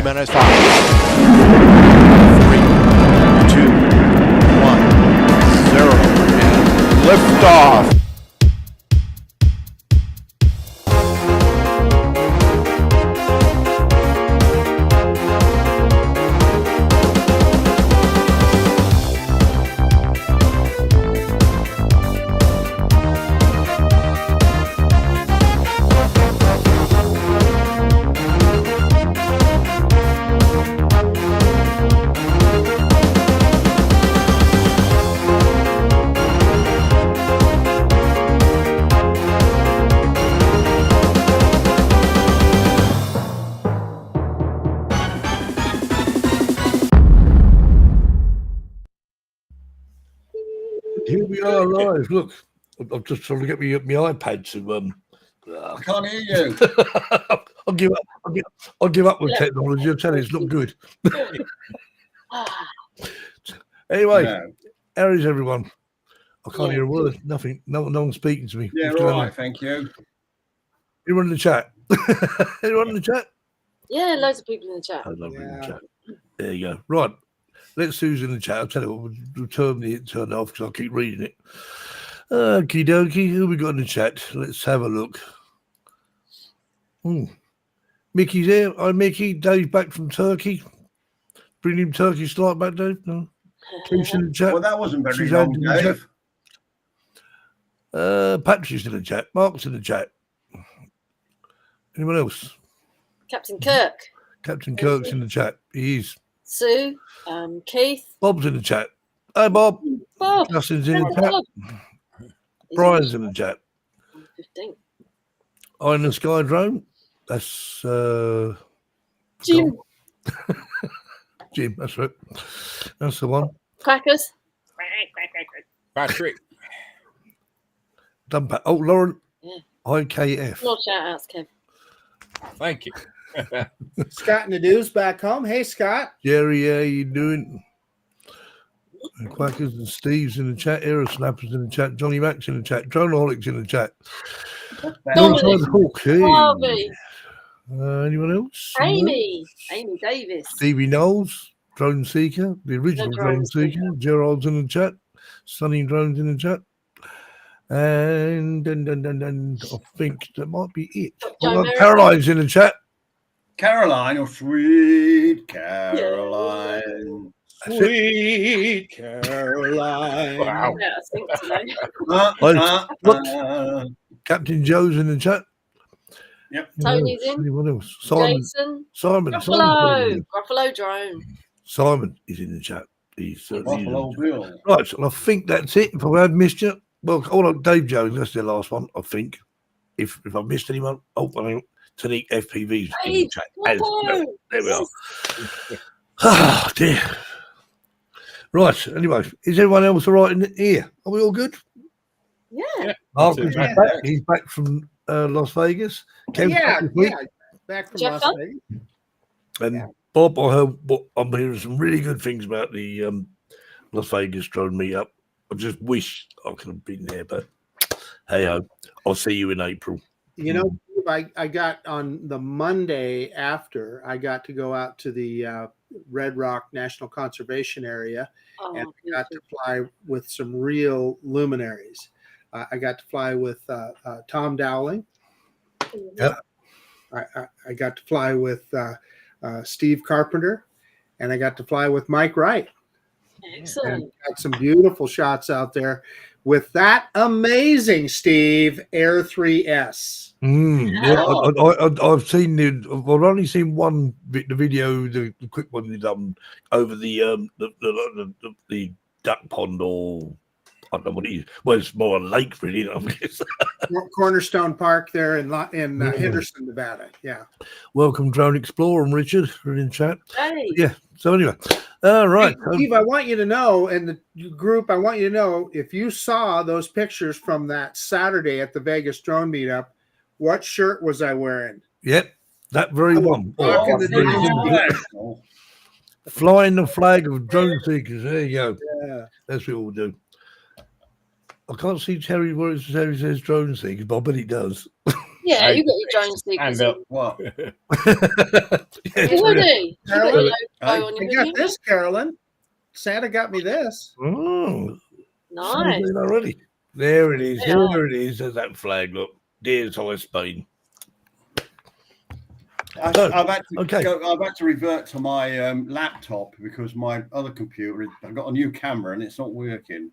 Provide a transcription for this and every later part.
T-minus 5, 3, 2, 1, 0, and liftoff. Here we are live. Look, I'm just trying to get my iPad to. I can't hear you. I'll give up. I'll give up with technology. I'm telling you, it's not good. Anyway, how is everyone? I can't hear a word. Nothing. No one's speaking to me. Yeah, all right. Thank you. Anyone in the chat? Anyone in the chat? Yeah, loads of people in the chat. I love in the chat. There you go. Right. Let's see who's in the chat. I'll tell you what, we'll turn it off because I'll keep reading it. Okie dokie. Who we got in the chat? Let's have a look. Mickey's here. Hi, Mickey. Dave back from Turkey. Bring him Turkish like back, Dave. No. Keith's in the chat. Well, that wasn't very long, Dave. Patrick's in the chat. Mark's in the chat. Anyone else? Captain Kirk. Captain Kirk's in the chat. He is. Sue. Keith. Bob's in the chat. Hi, Bob. Bob. Justin's in the chat. Brian's in the chat. 15. Eye in the Sky Drone. That's Jim. Jim, that's right. That's the one. Crackers. Patrick. Oh, Lauren. Yeah. IKF. No shout outs, Kev. Thank you. Scott and the dudes back home. Hey, Scott. Jerry, how you doing? And Quackers and Steve's in the chat. Aero Snappers in the chat. Johnny Mack's in the chat. Droneaholics in the chat. Dominic. Harvey. Anyone else? Amy Davis. Stevie Knowles. Drone Seeker. The original Drone Seeker. Gerald's in the chat. Sunny Drone's in the chat. And I think that might be it. Caroline's in the chat. Caroline, oh sweet Caroline. Yeah. Sweet Caroline. Wow. Yeah, I think today. Captain Joe's in the chat. Yep. Tony's in. Anyone else? Simon. Ruffalo Drone. Simon is in the chat. He's Buffalo Bill. right. So I think that's it. If I had missed you, well, hold on, Dave Jones. That's the last one. I think. If I missed anyone, Tanique FPV's in the chat. There we are. Oh dear. Right. Anyway, is everyone else all right in here? Are we all good? Yeah. Mark is back. He's back from Las Vegas. Kev's back from Jeff Las Vegas. And Bob, I'm hearing some really good things about the Las Vegas drone meetup. I just wish I could have been there, but hey ho, I'll see you in April. You know, I got on the Monday after, I got to go out to the Red Rock National Conservation Area and I got to fly with some real luminaries. I got to fly with Tom Dowling. Yep. I got to fly with Steve Carpenter, and I got to fly with Mike Wright. Excellent. And got some beautiful shots out there with that amazing Steve Air 3S. I've seen I've only seen one bit, the video, the quick one they done over the duck pond, or I don't know what it is. Well, it's more a lake, really. I guess. Cornerstone Park there in Henderson, Nevada. Yeah. Welcome, Drone Explorer and Richard. We're in chat. Hey. Yeah. So anyway, right. Hey, Steve, I want you to know, and the group, I want you to know, if you saw those pictures from that Saturday at the Vegas drone meetup, what shirt was I wearing? Yep, that very one. Flying the flag of drone seekers. There you go. Yeah. That's what we'll do. I can't see Terry where Terry says drone seekers, but I bet he does. Yeah, you got your drone seekers. What? Would he? I got this, Carolyn. Santa got me this. Oh, Nice. something already. There it is. They are. There it is. There's that flag. Look, dear Thomas Spain. I've had to revert to my laptop because my other computer, I've got a new camera and it's not working.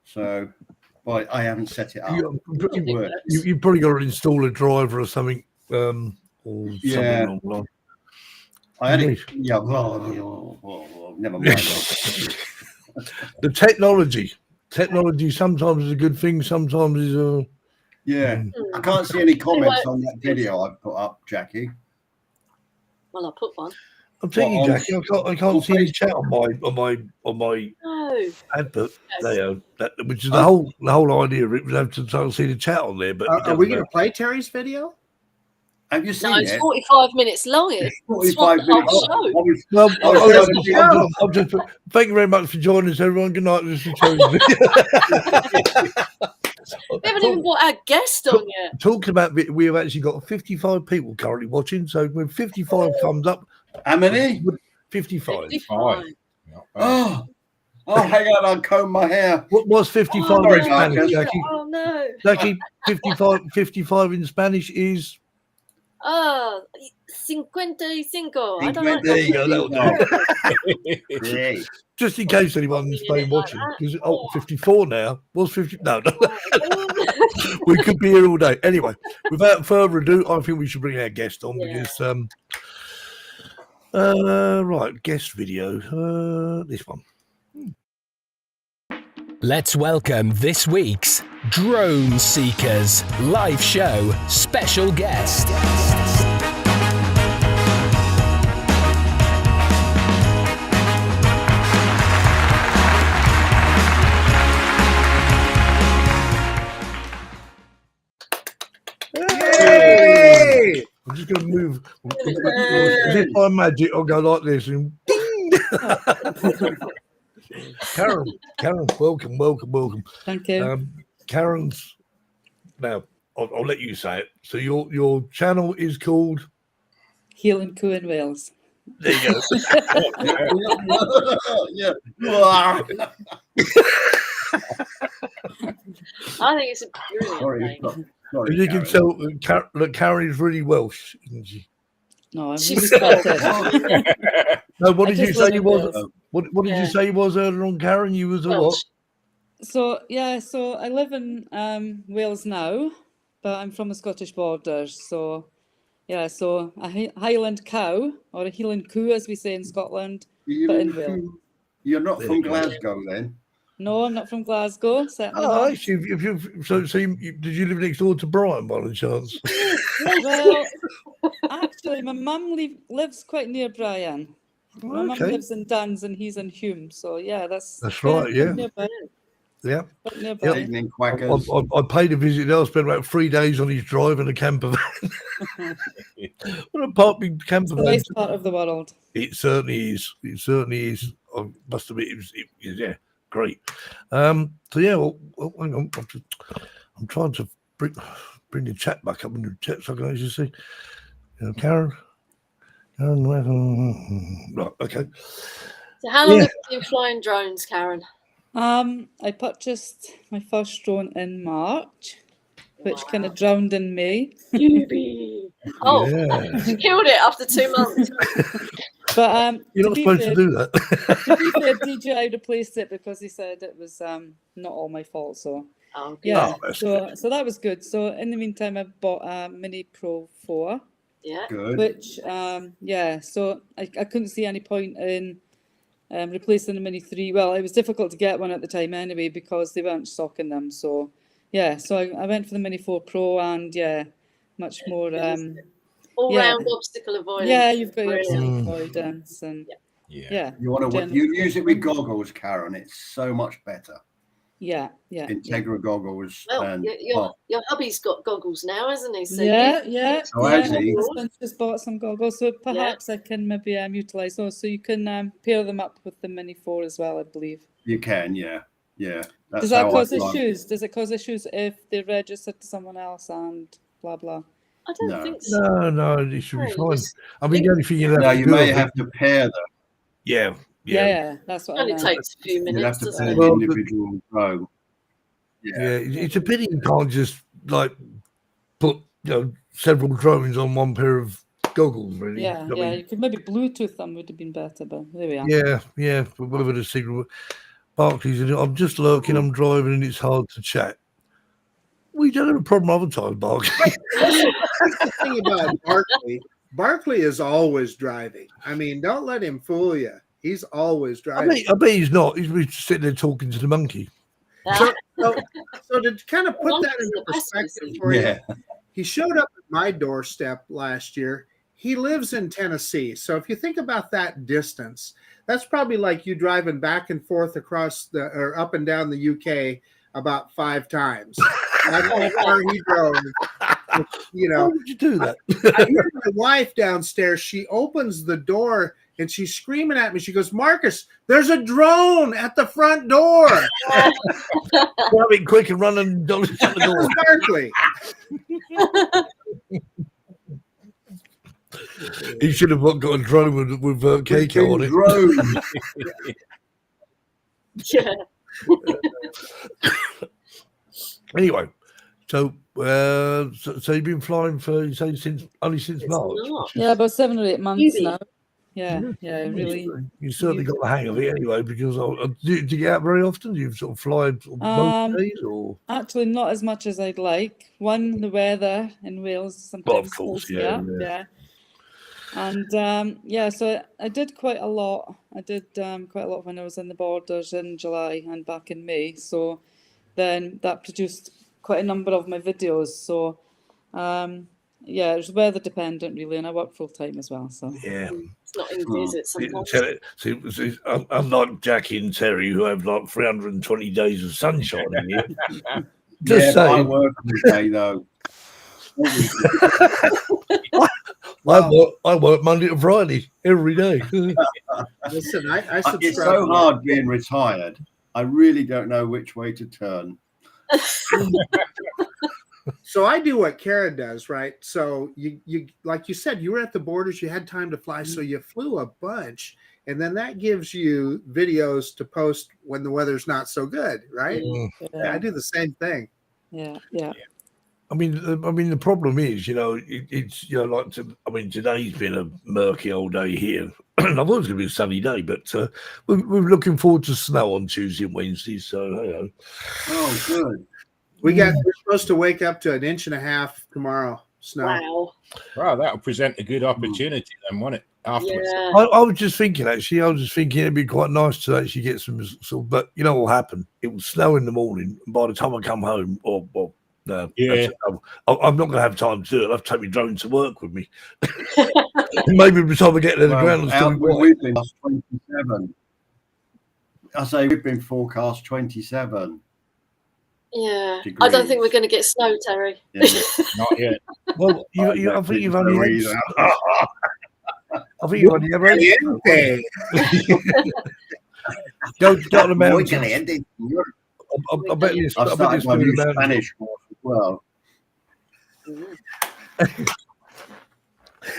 So, but I haven't set it up. You've probably got to install a driver or something. Or Yeah. something along. I had it. Yeah. Well, never mind. The technology sometimes is a good thing. Sometimes is a. Yeah. I can't see any comments on that video I put up, Jackie. Well, I put one. I'm telling you, Jackie, I can't see any chat on my No. advert Yes. there, which is the whole idea of it was have to see the chat on there. But Are we going to play Terry's video? Have you seen No, it's it? 45 minutes long. It's 45 minutes. Well, Oh, I'll just thank you very much for joining us, everyone. Good night. This is Terry. We haven't even got our guest on yet. Talking about we have actually got 55 people currently watching. So when 55 comes up, how many? 55. 55. Oh, hang on, I'll comb my hair. What was 55 Sorry, in Spanish, Marcus. Jackie? Oh, no. Jackie, 55 in Spanish is. 55. I don't know. There you go. That'll do. Yeah. Just in case anyone in Spain watching, because 54 now was 50. No, we could be here all day. Anyway, without further ado, I think we should bring our guest on because right, guest video. This one. Let's welcome this week's Drone Seekers live show special guest. Hey! I'm just going to move. As if by magic, I'll go like this and ding! Karen, welcome. Thank you. Karen's now. I'll let you say it. So your channel is called Healing Coo in Wales. There you go. Yeah. I think it's a brilliant name. Sorry, You can tell that Karen is really Welsh, isn't she? No, I'm She's really Scottish. No, what I did you just say live you in was? Wales. What did you say you was earlier on, Karen? You was a what? Welsh. So I live in Wales now, but I'm from the Scottish borders. So a Highland cow or a Healing Coo, as we say in Scotland, but in Wales. You're not from Glasgow, then? No, I'm not from Glasgow. Certainly Oh, not. actually, did you live next door to Brian by any chance? Well, actually, my mum lives quite near Brian. My mum lives in Duns and he's in Hume. So yeah, that's right. Yeah, nearby. yeah. Quite nearby. Evening quackers. I paid a visit there. I spent about 3 days on his drive in a camper van. What a parking camper van! Nice part of the world. It certainly is. It certainly is. I must admit, it was yeah, great. So yeah, well hang on. I'm trying to bring the chat back up in the chat so I can actually see. Karen, right, okay. So how long have you been flying drones, Karen? I purchased my first drone in March, which kind of drowned in May. Oh, Yeah. you killed it after 2 months. But You're not supposed to do that. to be fair, DJI replaced it because he said it was not all my fault. So Oh, yeah, that's so that was good. So in the meantime, I bought a Mini Pro 4, yeah. Good. which so I couldn't see any point in replacing the Mini 3. Well, it was difficult to get one at the time anyway because they weren't stocking them. So yeah, so I went for the Mini 4 Pro and much more. All-round obstacle avoidance. Yeah, you've got your Brilliant. obstacle avoidance and yeah. You want to Generally you use it with goggles, Karen. It's so much better. Yeah. Integra goggles. Well, And your hubby's got goggles now, hasn't he? So Yeah. Oh, has My he? husband just bought some goggles, so perhaps I can maybe utilize those. So you can pair them up with the Mini 4 as well, I believe. you can, yeah. That's Does that how cause I fly. issues? Does it cause issues if they register to someone else and blah blah? I don't No. think so. No, it should be No, fine. I mean, the only thing you have No, to you do, may have to pair them. Yeah, Yeah, that's what I Only meant. takes a few You'd have minutes, to doesn't put it? an Well, individual drone. yeah. It's a pity you can't just like put several drones on one pair of goggles. Really, Yeah, I mean, you could maybe Bluetooth them would have been better, but there we are. yeah. But whatever the signal, Barclays. I'm just lurking. I'm driving, and it's hard to chat. We don't have a problem other times, Barclays. That's the thing about Barkley. Barkley is always driving. I mean, don't let him fool you. He's always driving. I bet he's not. He's sitting there talking to the monkey. So to kind of put that Monkeys into are the best perspective machine. for you, Yeah. he showed up at my doorstep last year. He lives in Tennessee. So if you think about that distance, that's probably like you driving back and forth across or up and down the UK about 5 times. That's how far he drove. Why would you do that? I hear my wife downstairs. She opens the door and she's screaming at me. She goes, "Marcus, there's a drone at the front door." Grab it quick and run and shut the door. Barkley. He should have got a drone with Keiko on it. Drone. Yeah. Anyway, so you've been flying for since It's March. not. Yeah, about 7 or 8 months Newbie. now. Yeah, really. You certainly got the hang of it anyway. Because do you get out very often? Do you sort of fly most days, or Actually, not as much as I'd like. One, the weather in Wales sometimes course, pulls me up, yeah. And so I did quite a lot. I did quite a lot when I was in the borders in July and back in May. So then that produced quite a number of my videos. So it was weather dependent really, and I work full time as well. So yeah. It's not easy, is it? Sometimes. See, unlike Jackie and Terry, who have like 320 days of sunshine in here. Just I saying. work every day though. I work Monday to Friday every day. Listen, I subscribe. It's so hard being retired. I really don't know which way to turn. So I do what Karen does, right? So you like you said, you were at the borders, you had time to fly, so you flew a bunch, and then that gives you videos to post when the weather's not so good, right? yeah, I do the same thing. yeah. I mean, the problem is, it's like today's been a murky old day here. I thought it was going to be a sunny day, but we're looking forward to snow on Tuesday and Wednesday. So, Oh, good. We're supposed to wake up to 1.5 inches tomorrow. Snow. Wow. Well, that'll present a good opportunity then, won't it? Afterwards. Yeah. I was just thinking, actually, it'd be quite nice to actually get some sort of, but you know what will happen? It will snow in the morning, and by the time I come home, no, Yeah. I'm not going to have time to do it. I'll have to take my drone to work with me. Maybe by the time I get to the ground, it'll still be white. We've been 27. I say we've been forecast 27. Yeah. Degrees. I don't think we're going to get snow, Terry. Yeah. Not yet. Well, I think you've only had. I think you've only ever had. Caliente. Go on the Muy mountains. caliente. I bet you. I've I bet started you my new the mountains. Spanish course as well.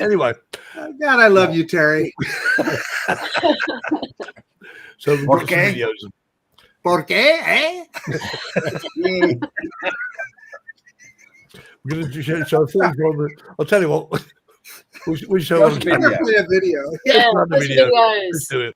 Anyway, Oh, God, I love you, Terry. so we've got some Okay. videos. ¿Por qué? Eh? We're going to show. I'll tell you what. We'll show Go on to camera. video. Play a video. Yeah. Another Those video. videos. Let's do it.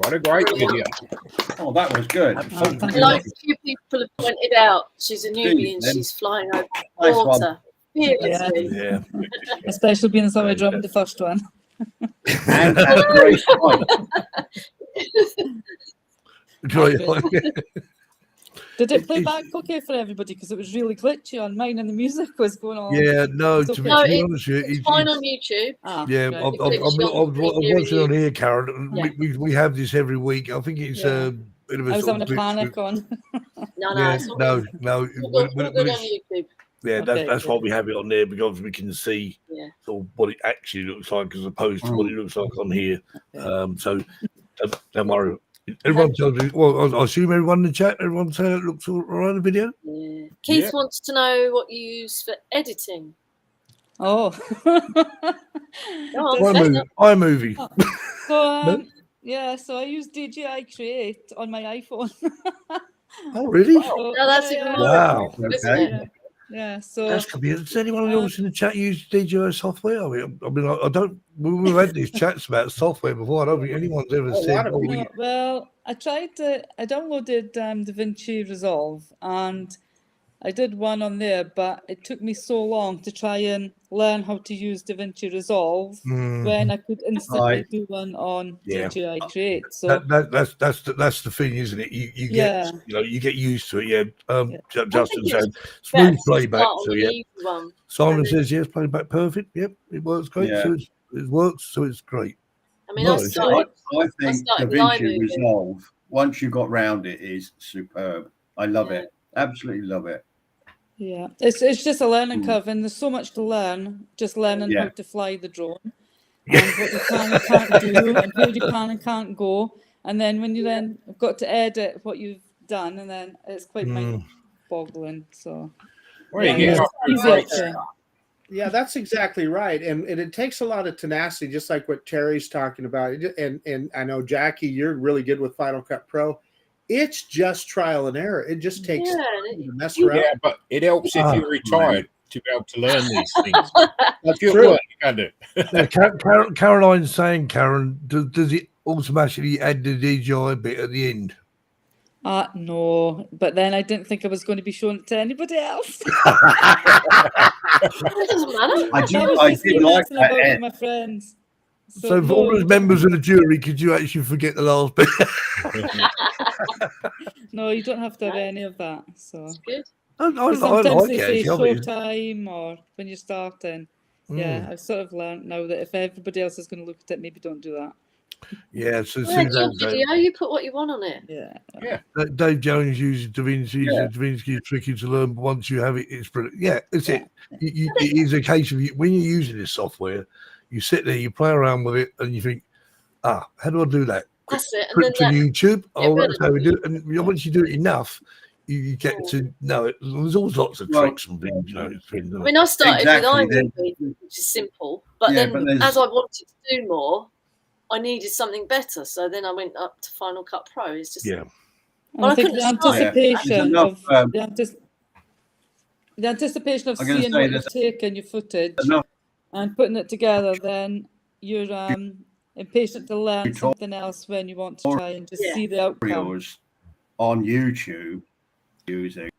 What a great video. Oh, that was good. Like a few people have pointed out, she's a newbie and she's flying over Nice one. water. Fearlessly. Yeah. Especially being somewhere dropping the first one. And great point. Did it play back okay for everybody? Because it was really glitchy on mine and the music was going on. Yeah, no, It's to be okay. honest with you, It's fine on YouTube. yeah, right. I'm watching on here, Karen. Yeah. We have this every week. I think it's a bit of a I was sort having of a glitch panic with- on. No, Yeah, it's all no, good. no. All good on YouTube. Yeah, Okay, that's good. why we have it on there, because we can see Yeah. sort of what it actually looks like as opposed to what it looks like on here. So don't worry. Everyone tells me, well, I assume everyone in the chat, everyone saying it looks all right in the video. Yeah. Keith wants to know what you use for editing. Oh. Go on, iMovie. So so I use DJI Create on my iPhone. Oh, really? So, no, that's even more. Wow. Okay. Yeah, so That's could be. Does anyone else in the chat use DJI software? I don't. We've had these chats about software before. I don't think anyone's ever said. No, well, I downloaded DaVinci Resolve, and I did one on there, but it took me so long to try and learn how to use DaVinci Resolve when I could instantly do one on DJI Create. So that's the thing, isn't it? You get you get used to it. Yeah. Justin said smooth playback. So Simon says yes, playback perfect. Yep, it works great. Yeah. So it works. So it's great. I mean, I think DaVinci Resolve, once you got round it, is superb. I love it. Absolutely love it. Yeah, it's just a learning curve, and there's so much to learn. Just learning how to fly the drone, and what you can and can't do, and where you can and can't go. And then when you then have got to edit what you've done, and then it's quite mind-boggling. So, yeah, that's exactly right, and it takes a lot of tenacity, just like what Terry's talking about. And I know Jackie, you're really good with Final Cut Pro. It's just trial and error. It just takes time to mess around. Yeah, but it helps if you're retired to be able to learn these things. That's true. true. You can do. Caroline's saying, Karen, does it automatically add the DJI bit at the end? No, but then I didn't think I was going to be showing it to anybody else. It doesn't matter. I did like that with end. my friends. So for all those members of the jury, could you actually forget the last bit? No, you don't have to have any of that. So That's good. I sometimes like they say it. show time or when you're starting. Yeah, I've sort of learned now that if everybody else is going to look at it, maybe don't do that. Yeah, so It's your video. You put what you want on it. Yeah. Dave Jones uses DaVinci. DaVinci is tricky to learn, but once you have it, it's brilliant. Yeah, it's it. It is a case of when you're using this software, you sit there, you play around with it, and you think, how do I do that? That's it. Put it to YouTube. That's how we do it. And Oh. once you do it enough, you get to know it. There's all sorts of tricks and things, you know. I mean, I started with iMovie, which is simple, but Yeah, then but as I wanted to do more, I needed something better. So then I went up to Final Cut Pro. It's just And I think the anticipation of seeing what you've taken, your footage, and putting it together, then you're impatient to learn something else when you want to try and just see the outcome. On YouTube using.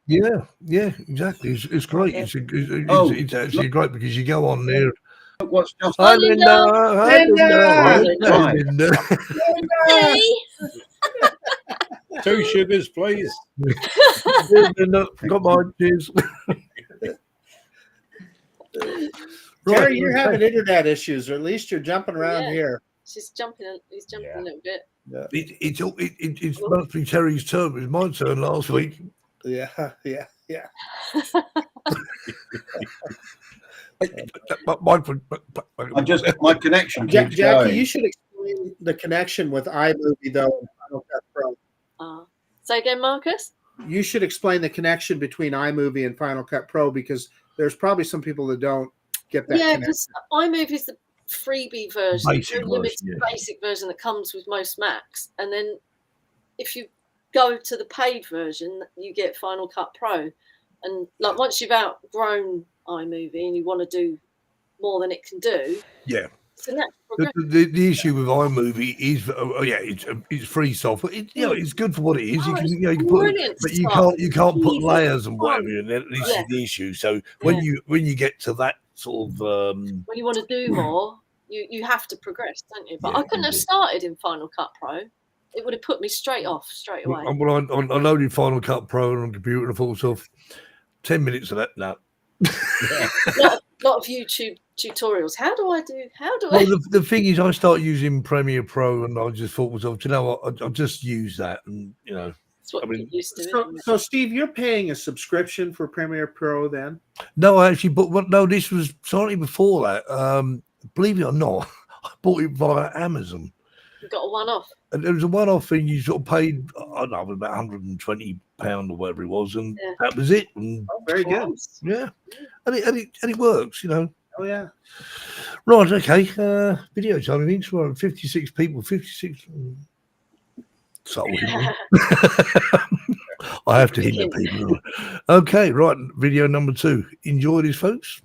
Yeah, exactly. It's great. It's actually great because you go on there. What's just Hi, Linda. Two sugars, please. Linda, come on, cheers. Terry, you're having internet issues, or at least you're jumping around here. He's jumping a little bit. Yeah. It's must be Terry's turn. It was my turn last week. Yeah. My connection. Jackie, going. you should explain the connection with iMovie though and Final Cut Pro. Say again, Marcus. You should explain the connection between iMovie and Final Cut Pro, because there's probably some people that don't get that. Yeah, because iMovie is the freebie version, basic version that comes with most Macs, and then if you go to the paid version, you get Final Cut Pro, and like once you've outgrown iMovie and you want to do more than it can do, The issue with iMovie is, it's free software. It's good for what it is. You can put, but you can't put layers and whatever in there. This is the issue. So when you get to that sort of when you want to do more, you have to progress, don't you? But I couldn't have started in Final Cut Pro. It would have put me straight away. Well, I loaded Final Cut Pro on a computer and I thought, so 10 minutes of that now. lot of YouTube tutorials. How do I? Well, the thing is, I started using Premiere Pro, and I just thought to myself, you know what? I'll just use that, and that's what you're used to. So, Steve, you're paying a subscription for Premiere Pro then? No, I actually, no, this was slightly before that. Believe it or not, I bought it via Amazon. You got a one-off. And there was a one-off thing. You sort of paid, I don't know, about £120 or whatever it was, and that was it. And, very good. Yeah, and it works, Oh yeah. Right. Okay. Video time. I think we're 56 people. 56. So I have to hint at people. Okay. Right. Video number 2. Enjoy this, folks.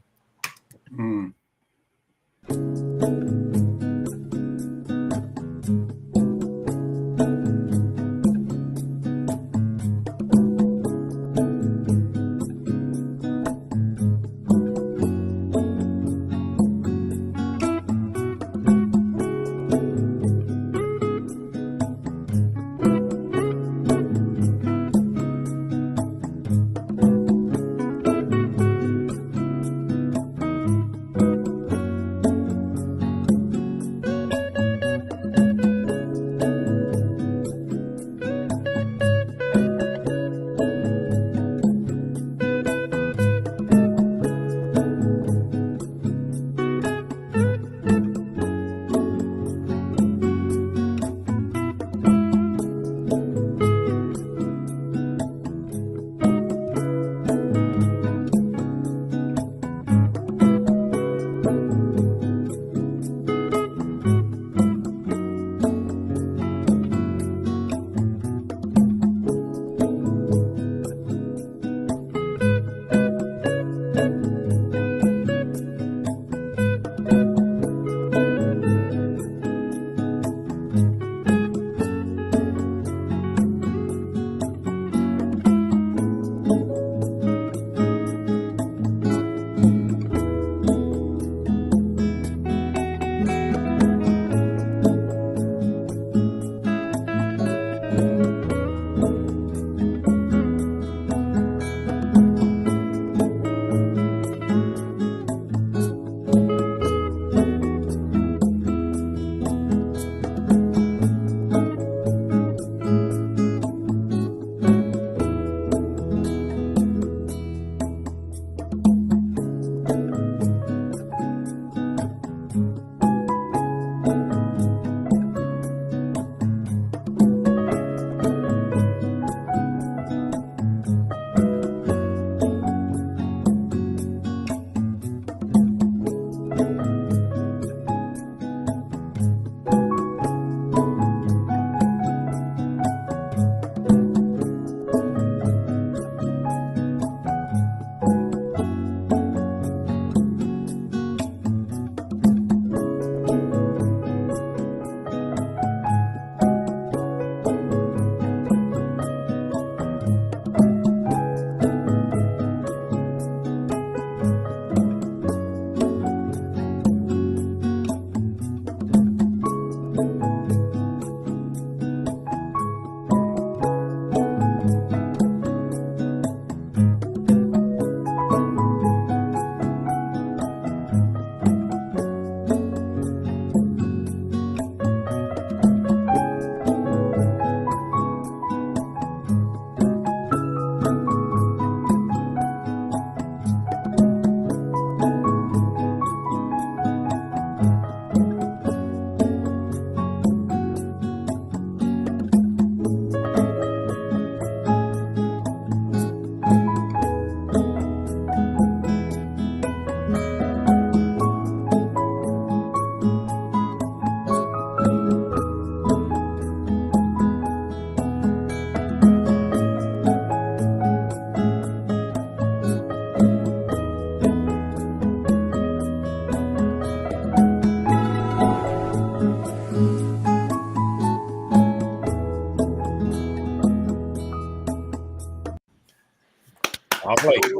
lovely.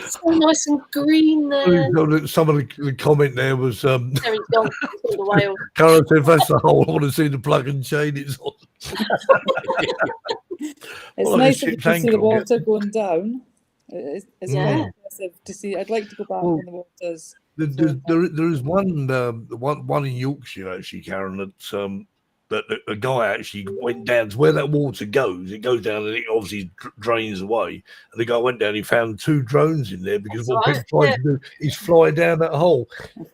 So nice and green there. Some of the comment there was Terry Johnson called the whale. Karen said, "That's the hole. I want to see the plug and chain it's on." It's Well, nice like a if you can see the ship's water going down. It's Yeah. quite impressive to see. I'd like to go back Well, when the water's. There is one in Yorkshire actually, Karen, that a guy actually went down to where that water goes. It goes down and it obviously drains away. And the guy went down. He found 2 drones in there because That's what right, people try to do is fly down that hole.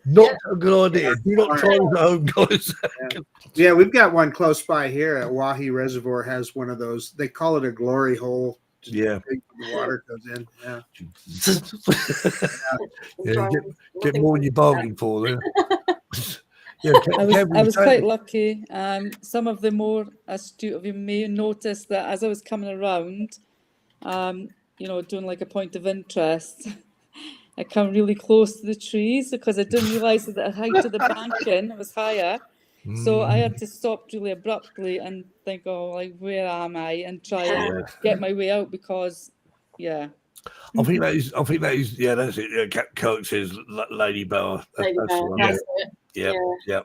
Not a good idea. Do not try this at home, guys. Yeah, we've got one close by here at Wahi Reservoir. Has one of those. They call it a glory hole. Just Yeah. big, the water goes in. Yeah. Yeah, get more than you bargained for there. Yeah, I was quite lucky. Some of the more astute of you may notice that as I was coming around, doing like a point of interest, I come really close to the trees because I didn't realise that the height of the banking was higher. So I had to stop really abruptly and think, where am I? And try and get my way out because, I think that is, yeah, that's it. Yeah, Kirk says Lady Bower. Lady Bower, that's it. Yeah.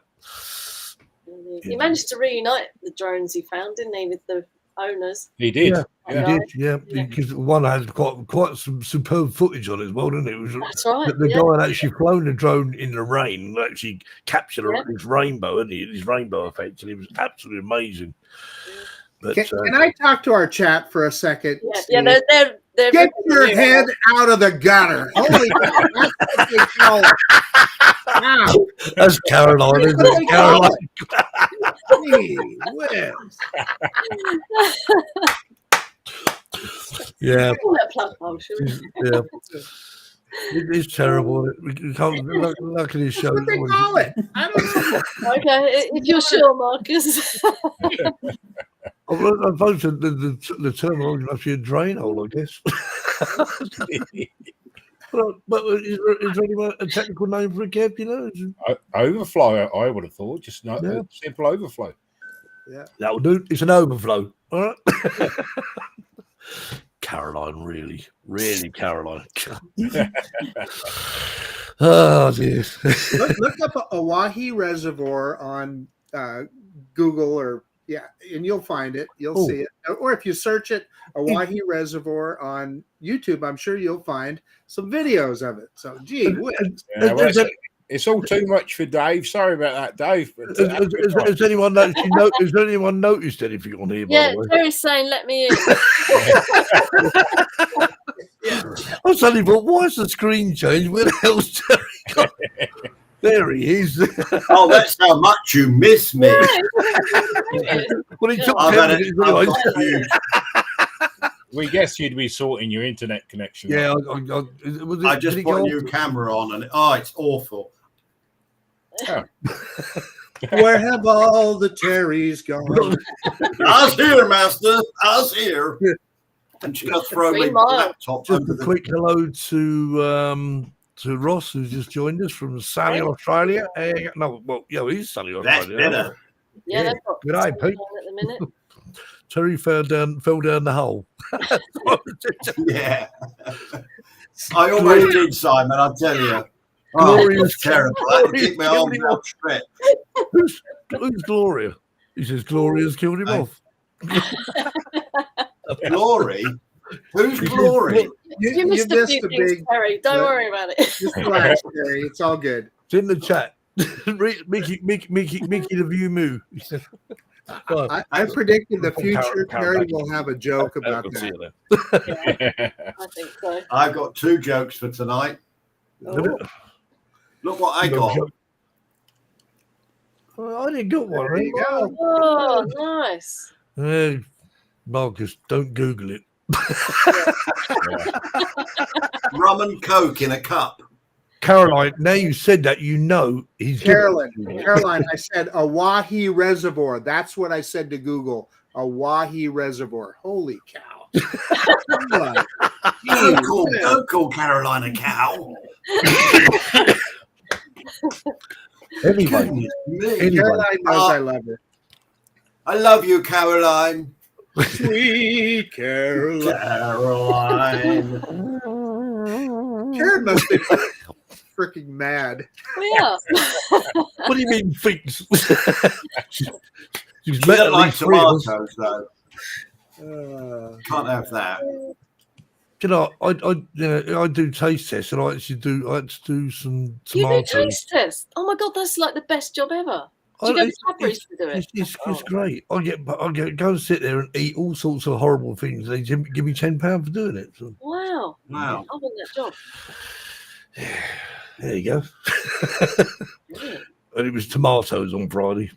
He managed to reunite the drones he found, didn't he, with the owners? He did. Yeah. Because one had quite some superb footage on it as well, didn't it? It was, that's right. The guy had actually flown a drone in the rain and actually captured this rainbow, hadn't he? This rainbow effect, and it was absolutely amazing. But, can I talk to our chat for a second? Yeah, they're get your head out of the gutter. Holy God, that's what they call it. Wow. That's Caroline, isn't it? Caroline. Gee whiz. Yeah. Yeah. It is terrible. We can't look at his show. What they call it? I don't know. Okay, if you're sure, Marcus. I suppose the terminology must be a drain hole, I guess. But is there any a technical name for it, Kev? You know, overflow. I would have thought just not a simple overflow. Yeah, that will do. It's an overflow. All right. Caroline, really, Caroline. Oh dear. look up a Wahi Reservoir on Google and you'll find it. You'll see it. Or if you search it, a Wahi Reservoir on YouTube, I'm sure you'll find some videos of it. So, gee whiz. It's all too much for Dave. Sorry about that, Dave. But, has anyone noticed anything on here? Yeah, by the way? Terry's saying, "Let me in." I suddenly thought, why is the screen changed? Where the hell's Terry gone? There he is. Oh, that's how much you miss me. Well, he took we guessed you'd be sorting your internet connection. Yeah, I just put a new camera on, and it's awful. Oh. Where have all the Terrys gone? I was here, Master. I was here. And she's going to throw my laptop. Just a quick hello to Ross, who's just joined us from sunny Australia. He's sunny Australia. Yeah, good day, Pete. At the minute. Terry fell down the hole. Yeah. I always did, Simon, I'll tell you. Gloria's terrible. I had to keep my arms outstretched. Who's Gloria? He says Gloria's killed him off. Glory? Who's Glory? You missed a few things, Terry. Don't worry about it. Just relax, Terry. It's all good. It's in the chat. Mickey the View Moo. I predicted the future. Terry will have a joke about that. I think so. I've got 2 jokes for tonight. Oh. Look what I got. I didn't get one. There you go. Oh, nice. Marcus, don't Google it. Rum and Coke in a cup. Caroline, now you said that, he's Caroline, I said a Wahi Reservoir. That's what I said to Google. A Wahi Reservoir. Holy cow. Don't call Caroline a cow. Anyway, Caroline knows I love her. I love you, Caroline. Sweet Caroline. Caroline. Karen must be freaking mad. Oh, yeah. What do you mean thinks? she's You met don't at like least three of us. tomatoes, though. Can't have that. You know, I do taste tests, and I had to do some You tomatoes. do taste test. Oh my god, that's like the best job ever. Do you go to Cadbury's to do it? It's great. I get go and sit there and eat all sorts of horrible things. They give me £10 for doing it. So. Wow. Wow. I want that job. There you go. Yeah. And it was tomatoes on Friday.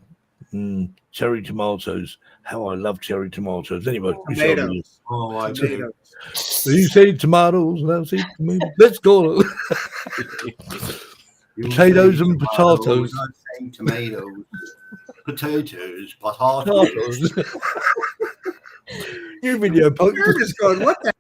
Cherry tomatoes. How I love cherry tomatoes. Anyway, Tomatoes. Oh, I do. you say tomatoes, and I say tomatoes. Let's go. Potatoes and potatoes. I'm saying tomatoes. Potatoes, potatoes. You video post. Karen is going, what the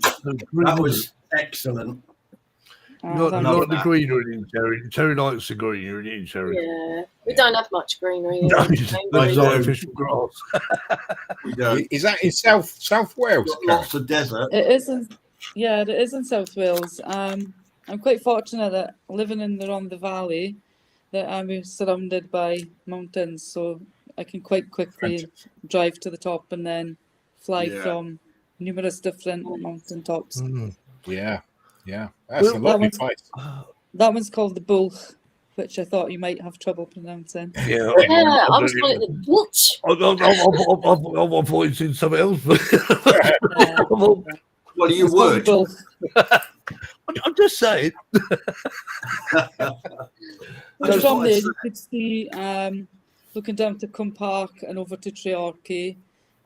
That was excellent. Not Thank the greenery in Terry. Terry likes the greenery in Terry. Yeah, we don't have much greenery. No, in there's do. artificial grass. We don't. Is that in South Wales? Got lots of desert. It isn't. Yeah, it is in South Wales. I'm quite fortunate that living in the Rhondda Valley, that I'm surrounded by mountains, so I can quite quickly drive to the top and then fly from numerous different mountain tops. Yeah. That's a lovely place. That one's called the Bulch, which I thought you might have trouble pronouncing. Yeah, I was calling it the Butch. I thought you'd seen something else. Well, you would. I'm just saying. But from there, you could see looking down to Cwm Park and over to Treorchy,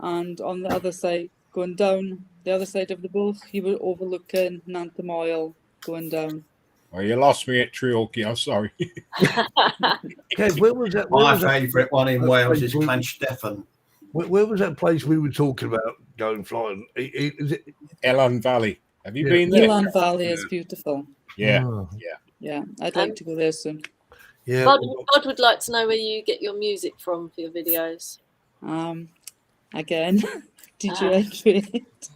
and on the other side, going down the other side of the Bulch, you were overlooking Nantham Oil going down. Oh, you lost me at Treorchy. I'm sorry. Okay, where was that? My favourite one in Wales is Llanstefan. Where was that place we were talking about going flying? Is it Elan Valley. Have you been there? Elan Valley is beautiful. Yeah. Yeah, I'd like to go there soon. Yeah. God would like to know where you get your music from for your videos. Again, did you entry it?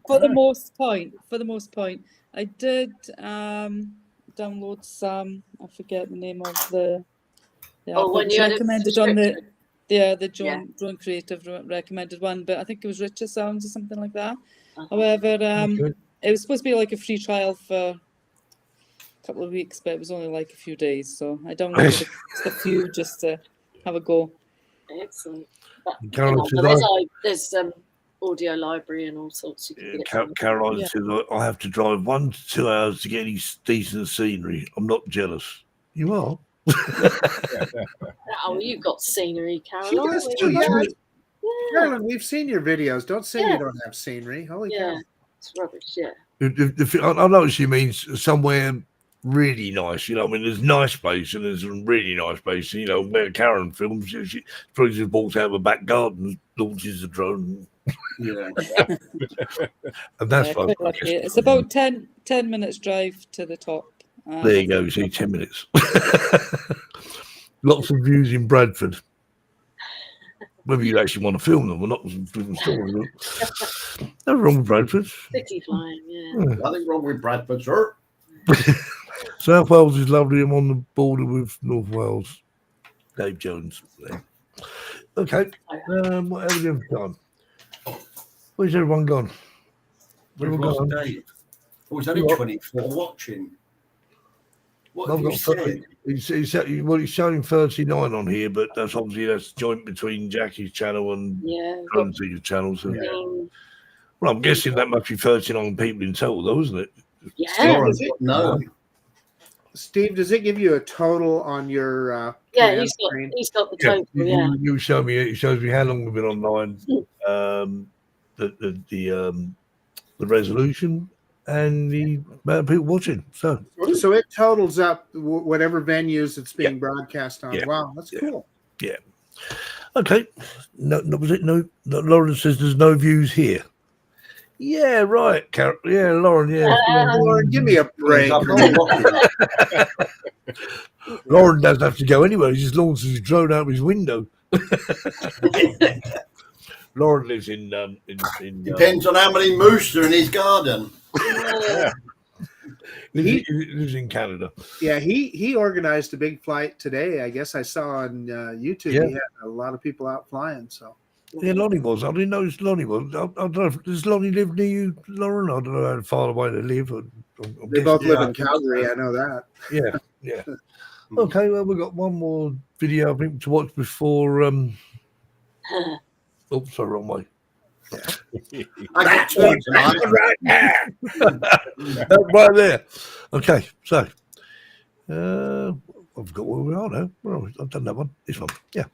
For the most point, I did download some. I forget the name of the. When you recommended on the Drone Creative recommended one, but I think it was Richer Sounds or something like that. However, it was supposed to be like a free trial for a couple of weeks, but it was only like a few days. So I downloaded a few just to have a go. Excellent. There's audio library and all sorts. You can get Caroline says I have to drive 1 to 2 hours to get any decent scenery. I'm not jealous. You are. Oh, you've got scenery, Caroline. Carolyn, we've seen your videos. Don't say you don't have scenery. Holy cow. It's rubbish, yeah. I know what she means. Somewhere really nice. You know, I mean, there's nice place and there's some really nice place. You know, where Karen films, she probably just walks out of a back garden, launches a drone. Yeah. And that's quite lucky. It's about 10 minutes drive to the top. There you go. You see, 10 minutes. Lots of views in Bradford. Whether you actually want to film them or not, nothing wrong with Bradford. City flying, yeah. Nothing wrong with Bradford, sir. South Wales is lovely. I'm on the border with North Wales. Dave Jones. Okay. What have we done for time? Where's everyone gone? We've lost Dave. Oh, it's only 24 watching. What have you said? He's showing 39 on here, but that's joint between Jackie's channel and Clancy's channel. So. Yeah. Well, I'm guessing that must be 39 people in total, though, isn't it? Yeah. No. Steve, does it give you a total on your? He's got the total. Yeah. You show me. It shows me how long we've been online. The resolution and the amount of people watching. So it totals up whatever venues it's being broadcast on. Yeah. Wow, that's cool. Yeah. Okay. No, was it no? Lauren says there's no views here. Yeah, right, Karen. Yeah, Lauren. Yeah, Lauren, give me a break. Lauren doesn't have to go anywhere. He just launches his drone out of his window. Lauren lives in depends on how many moose are in his garden. He lives in Canada. Yeah, he organized a big flight today. I guess I saw on YouTube. He had a lot of people out flying. So yeah, Lonnie was. I didn't know Lonnie was. I don't know. Does Lonnie live near you, Lauren? I don't know how far away they live. They both live in Calgary. I know that. Yeah. Okay, well, we've got one more video I think to watch before. Oops, sorry, wrong way. That's one right there. That's right there. Okay, so I've got where we are now. Well, I've done that one. This one, yeah.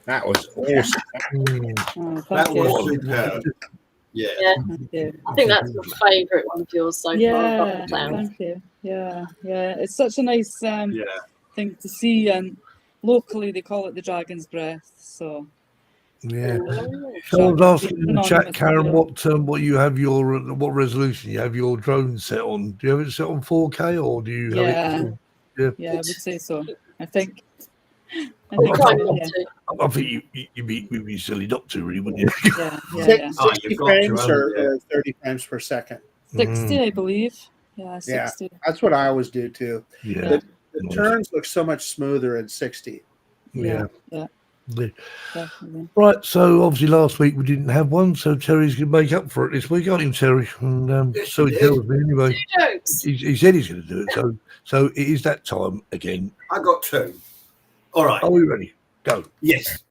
That was awesome. Oh, That thank you. was superb. Yeah. Thank you. I think that's my favourite one of yours so far. Yeah, Above the Clowns. thank you. Yeah, yeah. It's such a nice Yeah. thing to see, and locally they call it the Dragon's Breath. So Yeah. Oh. So I was asking in the chat, Anonymous, Karen, yeah. what you have what resolution you have your drone set on? Do you have it set on 4K or do you have it? Yeah, I would say so. I think. I Oh, think I so, Try not yeah. to. I think you'd be silly not to, really, wouldn't you? Yeah, yeah. 60 you've got frames to, or 30 frames per second. 60, I believe. Yeah, 60. That's what I always do too. Yeah. The turns look so much smoother at 60. Yeah. Yeah. Definitely. Right, so obviously last week we didn't have one, so Terry's going to make up for it this week, aren't you, Terry? And Yes, so he he did. tells me anyway. Jokes. He said he's going to do it, so it is that time again. I got 2. All right. Are we ready? Go. Yes.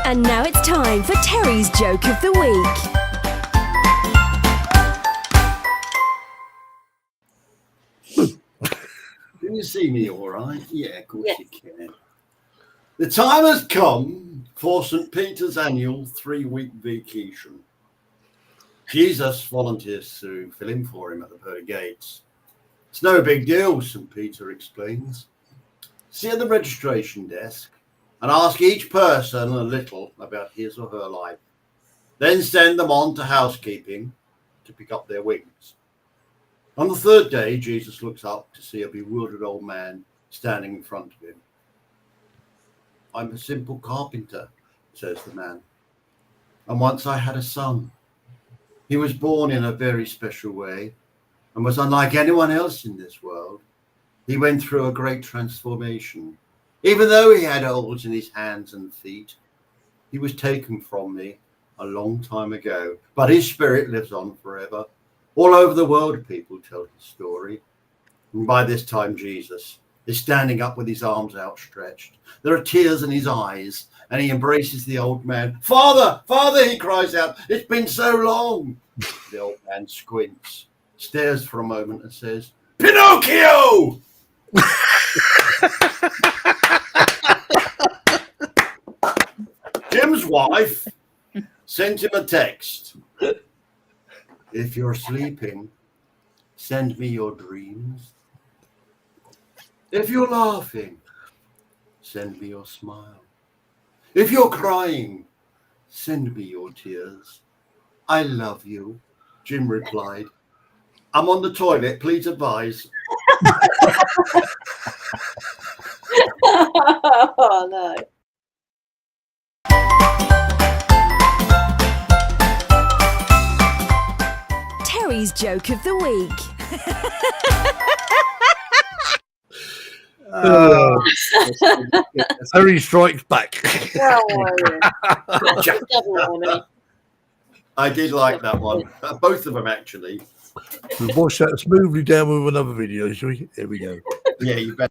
And now it's time for Terry's Joke of the Week. Can you see me all right? Yeah, of course you can. The time has come for St. Peter's annual 3-week vacation. Jesus volunteers to fill in for him at the pearly gates. It's no big deal, St. Peter explains. Sit at the registration desk and ask each person a little about his or her life. Then send them on to housekeeping to pick up their wings. On the 3rd day, Jesus looks up to see a bewildered old man standing in front of him. I'm a simple carpenter, says the man. And once I had a son. He was born in a very special way and was unlike anyone else in this world. He went through a great transformation. Even though he had holes in his hands and feet, he was taken from me a long time ago, but his spirit lives on forever. All over the world, people tell his story. And by this time, Jesus is standing up with his arms outstretched. There are tears in his eyes, and he embraces the old man. Father, Father, he cries out, it's been so long. The old man squints, stares for a moment and says, Pinocchio! Jim's wife sent him a text. If you're sleeping, send me your dreams. If you're laughing, send me your smile. If you're crying, send me your tears. I love you, Jim replied. I'm on the toilet, please advise. Oh, no. Terry's Joke of the Week. Terry strikes back. Gotcha. I did like that one. Both of them, actually. We'll wash that smoothly down with another video, shall we? There we go. Yeah, you bet.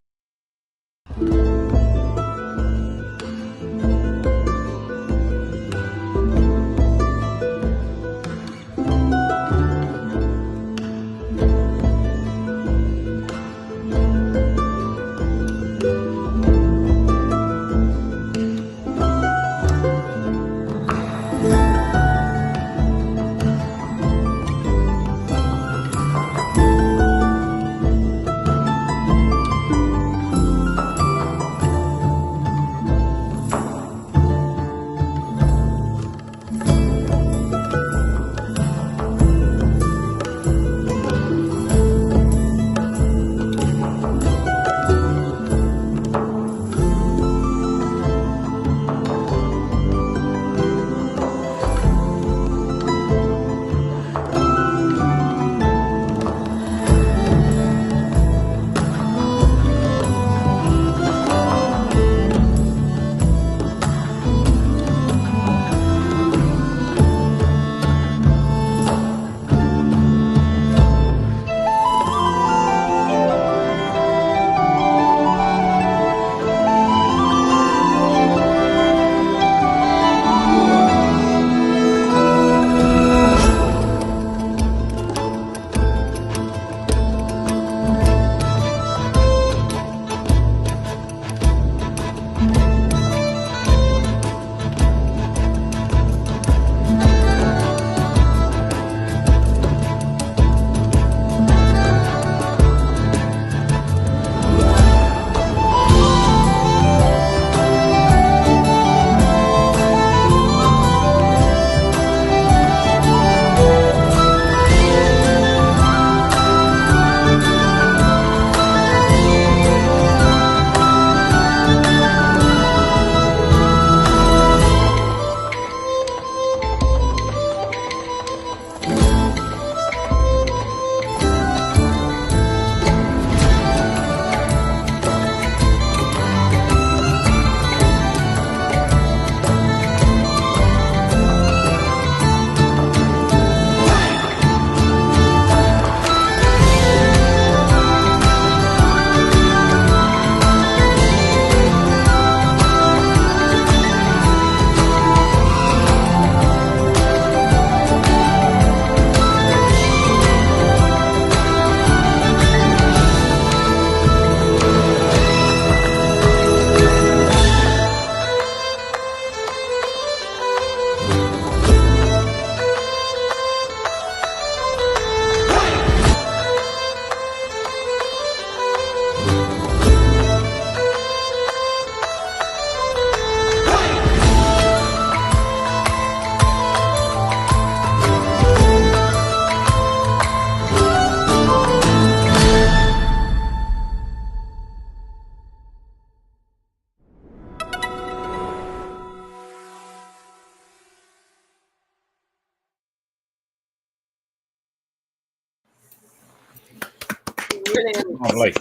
Brilliant. Lovely.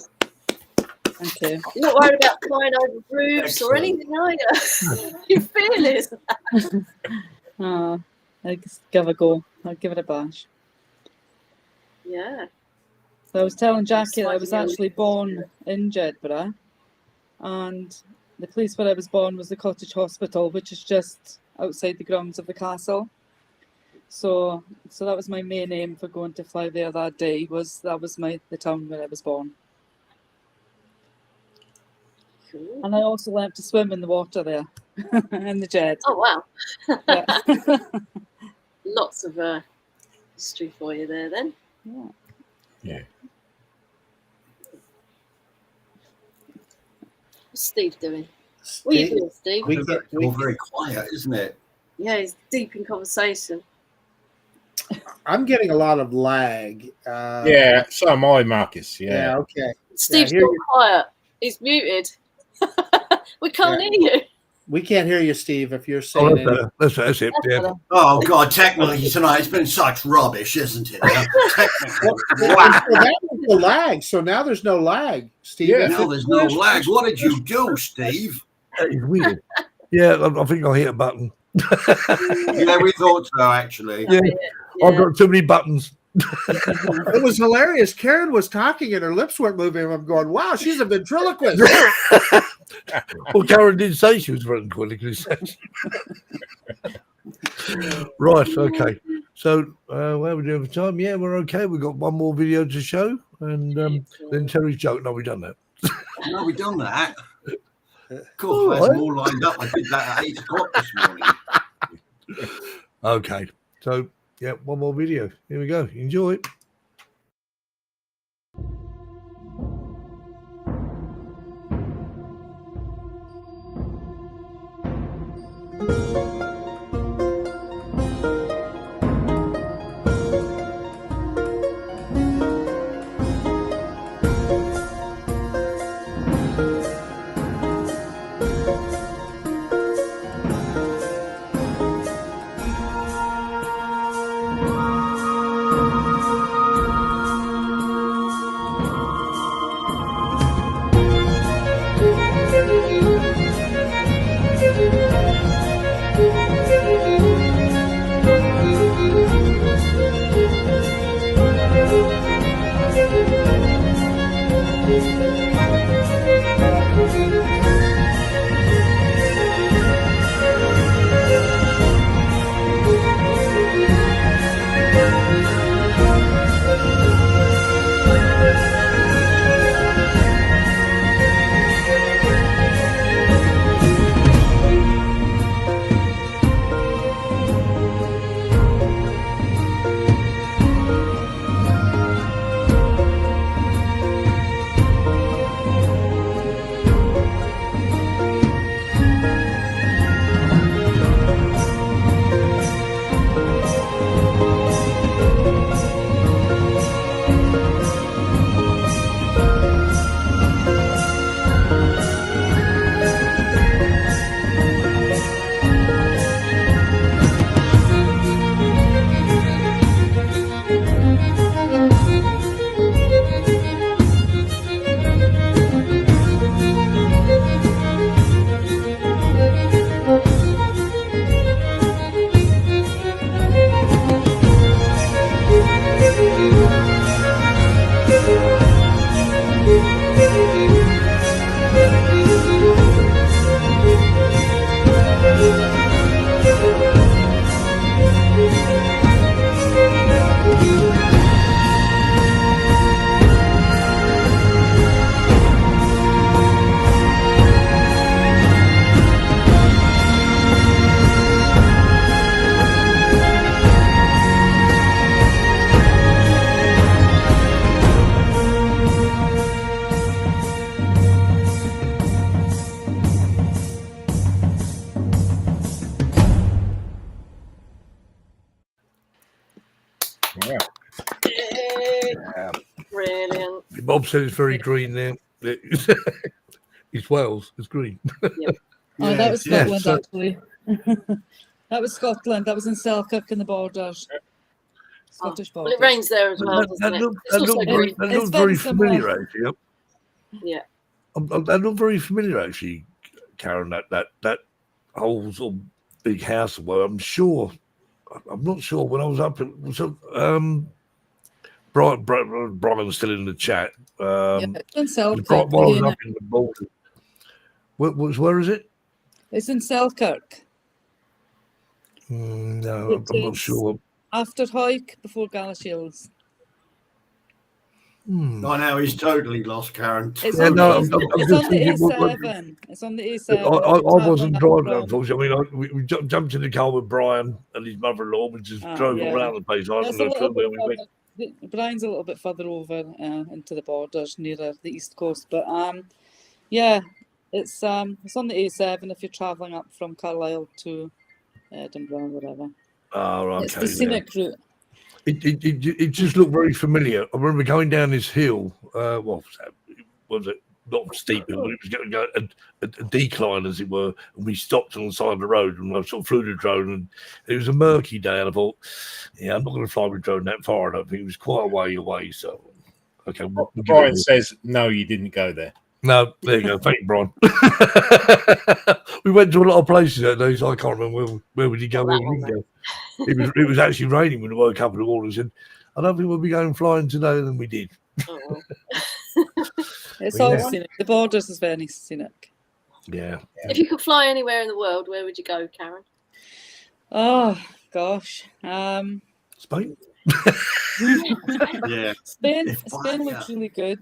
Thank you. You're not worried about flying over roofs or anything, are you? You're fearless. I'll just give it a go. I'll give it a bash. Yeah. So I was telling Jackie that I was actually born in Jedburgh, and the place where I was born was the Cottage Hospital, which is just outside the grounds of the castle. So that was my main aim for going to fly there that day. That was the town where I was born. Cool. And I also learned to swim in the water there, in the Jed. Oh wow! Yeah. Lots of history for you there, then. Yeah. Yeah. What's Steve doing? What are you doing, Steve? It's all very quiet, isn't it? Yeah, he's deep in conversation. I'm getting a lot of lag. Yeah, so am I, Marcus. Yeah. Yeah. Okay. Steve's Yeah, not quiet. He's muted. We can't hear you. We can't hear you, Steve. If you're saying anything. That's it. Yeah. better. Oh God, technically tonight it's been such rubbish, isn't it? Technically. Well, that was the lag. So now there's no lag, Steve. Yeah. Now there's no lag. What did you do, Steve? It's weird. Yeah, I think I'll hit a button. Yeah, we thought so, actually. Yeah. Yeah. I've got too many buttons. It was hilarious. Karen was talking and her lips weren't moving. I'm going, wow, she's a ventriloquist. Well, Karen did say she was ventriloquist. Right, okay. So, where are we doing for time? Yeah, we're okay. We've got one more video to show, and then Terry's joke. No, we've done that. No, we've done that. Of course, there's more lined up. I did that at 8 o'clock this morning. Okay, so, yeah, one more video. Here we go. Enjoy. Yeah. Brilliant. Bob said it's very green there. It's Wales. It's green. Yep. Oh, that was Scotland, so- actually. That was Scotland. That was in Selkirk in the Borders. Scottish Well, borders. it rains there as well, doesn't it? It's also green. That It's looked very very similar. familiar, actually. Yeah. That looked very familiar, actually, Karen. That whole sort of big house. Well, I'm not sure when I was up. Brian's still in the chat. It's in Selkirk. While I was up in the border. Where is it? It's in Selkirk. No, I'm not sure. After Hoyk, before Galashiels. I know he's totally lost, Karen. It's on the A7. It's on the A7. I wasn't driving, unfortunately. I mean, we jumped in the car with Brian and his mother-in-law. We just drove around the place. I wasn't sure where we went. Brian's a little bit further over into the borders, nearer the east coast. But yeah, it's on the A7 if you're travelling up from Carlisle to Edinburgh or whatever. Oh, okay. It's the scenic route. It just looked very familiar. I remember going down this hill. Was it not steep hill, but it was going to go a decline, as it were. And we stopped on the side of the road, and I sort of flew the drone. And it was a murky day, and I thought, I'm not going to fly with the drone that far. I don't think it was quite a way away. So, okay. Brian says no, you didn't go there. No, there you go. Thank you, Brian. We went to a lot of places that day, so I can't remember where we did go. Where we didn't go. It was actually raining when we woke up in the morning and said, I don't think we'll be going flying today, and then we did. It's all scenic. The borders is very scenic. Yeah. If you could fly anywhere in the world, where would you go, Karen? Oh gosh. Spain. Yeah. Spain looks really good.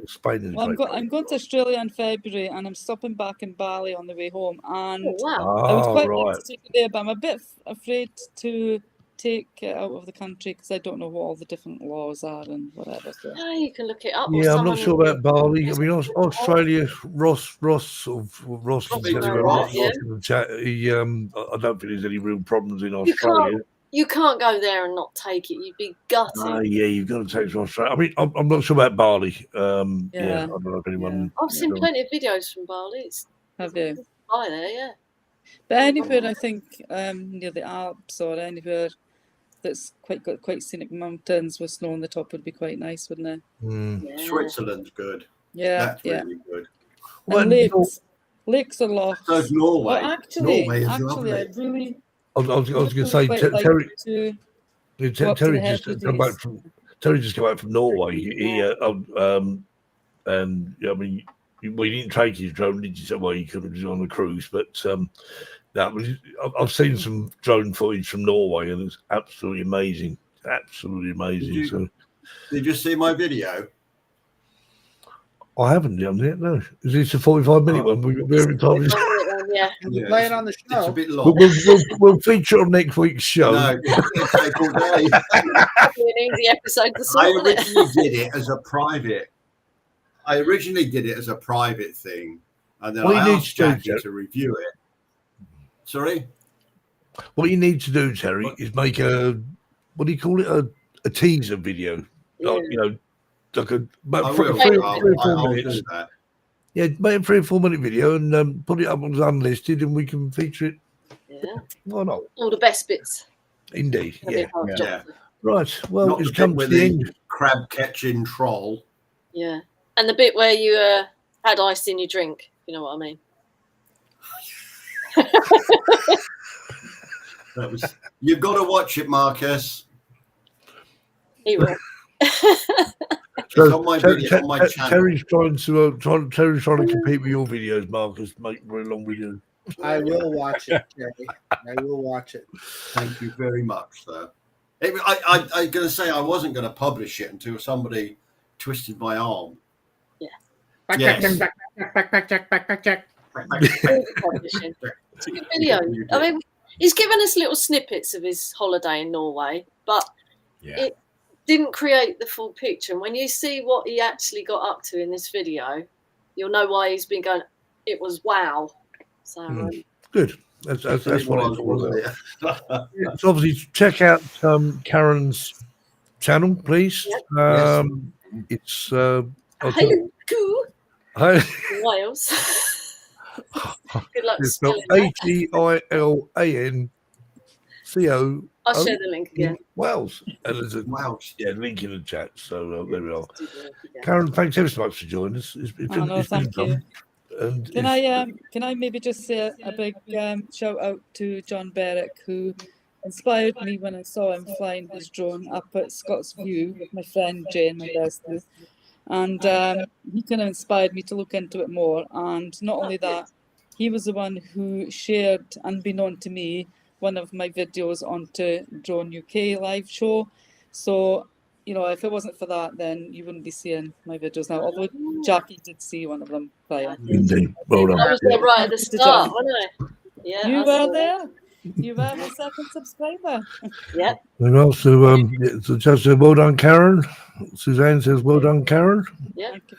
Spain I'm going to Australia in February, and I'm stopping back in Bali on the way home. And wow. I would quite like to take it there, but I'm a bit afraid to take it out of the country because I don't know what all the different laws are and whatever. So. Yeah, you can look it up. Yeah, I'm not sure about Bali. I mean, Australia. Ross in the chat. I don't think there's any real problems in Australia. You can't go there and not take it. You'd be gutted. Yeah, you've got to take it to Australia. I mean, I'm not sure about Bali. I don't know if anyone. I've seen plenty of videos from Bali. Have you? By there, yeah. But anywhere, I think, near the Alps or anywhere that's got quite scenic mountains with snow on the top would be quite nice, wouldn't it? Yeah. Switzerland's good. Yeah, that's really good. And lakes are lost. So's Norway. Well, actually, I really. I was going to say, Terry just come back from Norway. And I mean, we didn't take his drone, did you? Well, he could have been on a cruise, but I've seen some drone footage from Norway, and it's absolutely amazing. Absolutely amazing. Did you see my video? I haven't done it. No, is this a 45-minute one? We're every time. Yeah. Play it on the show. It's a bit long. We'll feature on next week's show. No, it's take all day. An easy episode to sort. I originally did it as a private thing, and then I asked Jackie to review it. Sorry? What you need to do, Terry, is make a, what do you call it, a teaser video. Yeah. Like about 3 or 4 minutes. Yeah, make a 3 or 4 minute video and put it up as unlisted, and we can feature it. Yeah. Why not? All the best bits. Indeed. Yeah. Yeah. Right. Well, Not it's come to the end. Crab catching troll. Yeah. And the bit where you had ice in your drink. You know what I mean? You've got to watch it, Marcus. He will. So, on my video, on my channel. Terry's trying to compete with your videos, Marcus. Make very long videos. I will watch it, Terry. I will watch it. Thank you very much, sir. I'm going to say I wasn't going to publish it until somebody twisted my arm. Yeah. Back check. It's a good video. I mean, he's given us little snippets of his holiday in Norway, but it didn't create the full picture. And when you see what he actually got up to in this video, you'll know why he's been going, it was wow. So good. That's what it's all about. So obviously, check out Karen's channel, please. Yes. It's Wales. Good luck it's spelling ATILAN CO. I'll share the link again. Wales. And there's a Welsh. link in the chat. So there we are. Karen, thanks ever so much for joining us. It's been thank you. And Can I maybe just say a big shout out to John Berwick, who inspired me when I saw him flying his drone up at Scott's View with my friend Jane, my bestie. And he kind of inspired me to look into it more. And not only that, he was the one who shared, unbeknown to me, one of my videos onto Drone UK live show. So, you know, if it wasn't for that, then you wouldn't be seeing my videos now. Although Jackie did see one of them prior. Indeed. Well done. I was there right at the start, wasn't I? Yeah. You were there. You were my second subscriber. Yep. And also, so just said, well done, Karen. Suzanne says, well done, Karen. Yeah. Thank you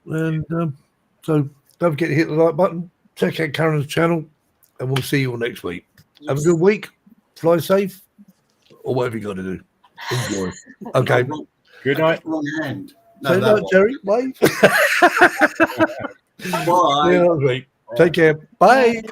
very much. And so don't forget to hit the like button. Check out Karen's channel, and we'll see you all next week. Have a good week. Fly safe, or whatever you got to do. Enjoy. Okay. Good night. Wrong hand. Say that, Jerry. Bye. Bye. Yeah, that was great. Take care. Bye.